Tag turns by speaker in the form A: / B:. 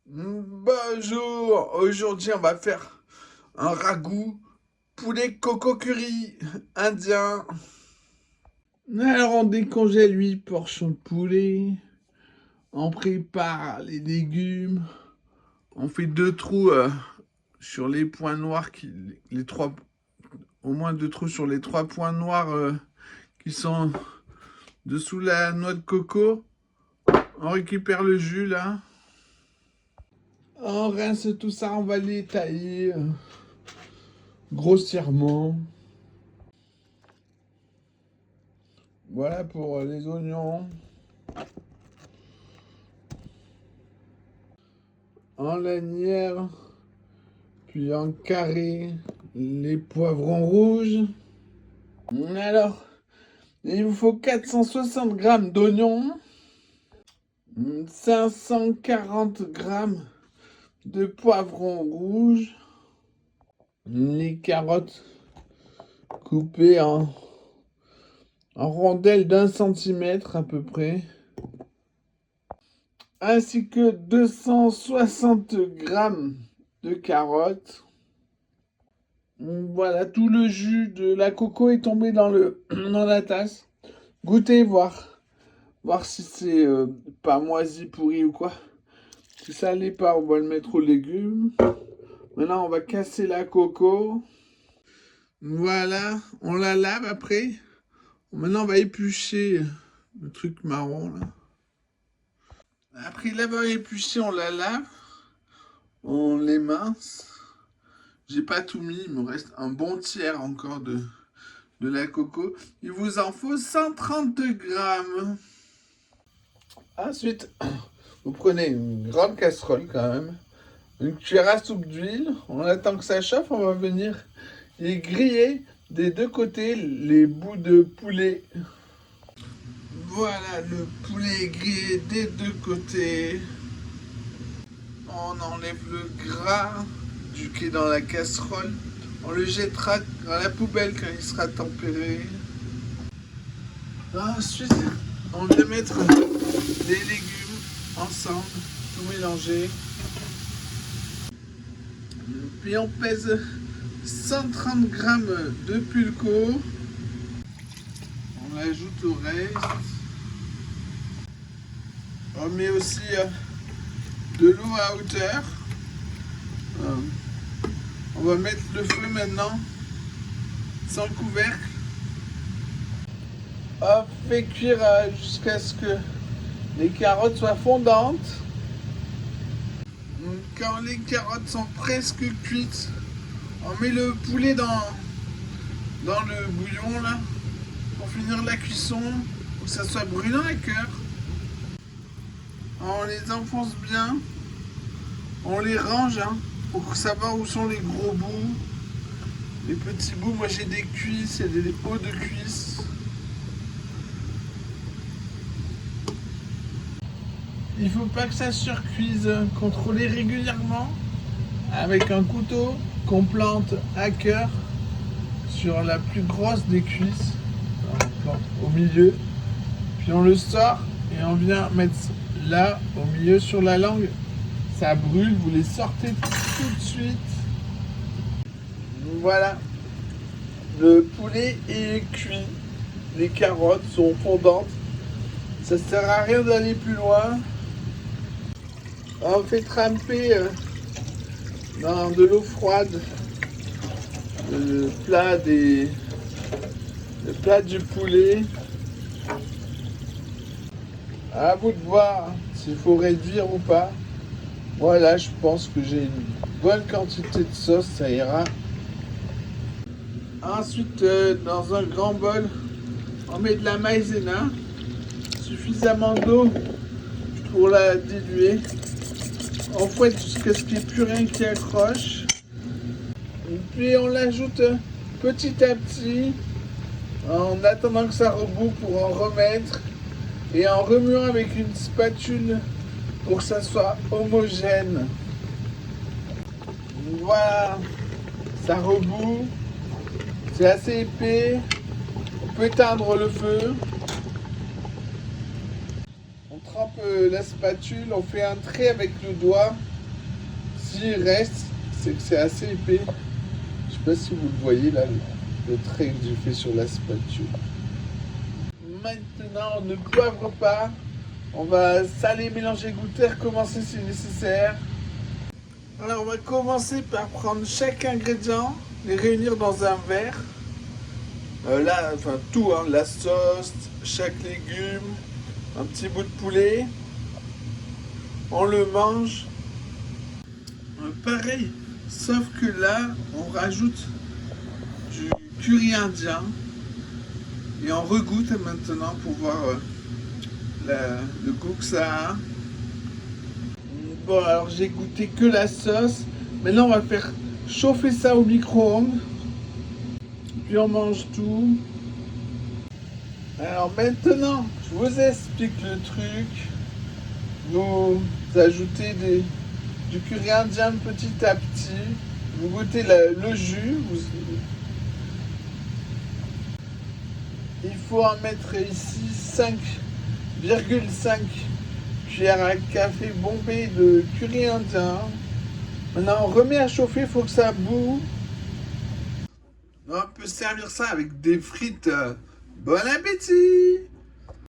A: Bonjour, aujourd'hui on va faire un ragoût poulet coco curry indien. Alors on décongèle 8 portions de poulet, on prépare les légumes, on fait 2 trous sur les points noirs, les trois, au moins 2 trous sur les 3 points noirs qui sont dessous la noix de coco. On récupère le jus là. On rince tout ça, on va les tailler grossièrement. Voilà pour les oignons. En lanière, puis en carré, les poivrons rouges. Alors, il vous faut 460 grammes d'oignons, 540 grammes de poivrons rouges, les carottes coupées en rondelles d'1 centimètre à peu près, ainsi que 260 grammes de carottes. Voilà, tout le jus de la coco est tombé dans la tasse. Goûtez, voir si c'est pas moisi, pourri ou quoi. Si ça l'est pas, on va le mettre aux légumes. Maintenant, on va casser la coco. Voilà, on la lave après. Maintenant, on va éplucher le truc marron là. Après l'avoir épluché, on la lave. On l'émince. J'ai pas tout mis, il me reste un bon tiers encore de la coco. Il vous en faut 130 grammes. Ensuite, vous prenez une grande casserole quand même. Une cuillère à soupe d'huile. On attend que ça chauffe, on va venir y griller des 2 côtés les bouts de poulet. Voilà, le poulet grillé des 2 côtés. On enlève le gras qui est dans la casserole. On le jettera dans la poubelle quand il sera tempéré. Ensuite, on va mettre les légumes ensemble, tout mélanger. Puis on pèse 130 grammes de pulco. On l'ajoute au reste. On met aussi de l'eau à hauteur. On va mettre le feu maintenant, sans couvercle. On fait cuire jusqu'à ce que les carottes soient fondantes. Quand les carottes sont presque cuites, on met le poulet dans le bouillon là, pour finir la cuisson, pour que ça soit brûlant à cœur. On les enfonce bien, on les range pour savoir où sont les gros bouts, les petits bouts. Moi j'ai des cuisses et des hauts de cuisses. Il ne faut pas que ça surcuise. Contrôlez régulièrement avec un couteau qu'on plante à cœur sur la plus grosse des cuisses. On plante au milieu, puis on le sort et on vient mettre là au milieu sur la langue. Ça brûle, vous les sortez tout de suite. Voilà, le poulet est cuit, les carottes sont fondantes. Ça ne sert à rien d'aller plus loin. On fait tremper dans de l'eau froide le plat du poulet. À vous de voir s'il faut réduire ou pas. Voilà, je pense que j'ai une bonne quantité de sauce, ça ira. Ensuite, dans un grand bol, on met de la maïzena, suffisamment d'eau pour la diluer. On fouette jusqu'à ce qu'il n'y ait plus rien qui accroche. Et puis on l'ajoute petit à petit, en attendant que ça reboue pour en remettre. Et en remuant avec une spatule pour que ça soit homogène. Voilà, ça reboue. C'est assez épais. On peut éteindre le feu. On trempe la spatule, on fait un trait avec le doigt S'il reste, c'est que c'est assez épais. Je sais pas si vous le voyez là, le trait que j'ai fait sur la spatule. Maintenant, ne poivre pas. On va saler, mélanger, goûter, recommencer si nécessaire. Alors, on va commencer par prendre chaque ingrédient, les réunir dans un verre. Là, enfin tout, hein, la sauce, chaque légume, un petit bout de poulet. On le mange. Pareil, sauf que là, on rajoute du curry indien. Et on regoute maintenant pour voir le goût que ça a. Bon, alors j'ai goûté que la sauce. Maintenant, on va faire chauffer ça au micro-ondes. Puis on mange tout. Alors maintenant, je vous explique le truc. Vous ajoutez du curry indien petit à petit. Vous goûtez le jus. Il faut en mettre ici 5,5 cuillères à café bombées de curry indien. Maintenant, on remet à chauffer, il faut que ça boue. On peut servir ça avec des frites. Bon appétit!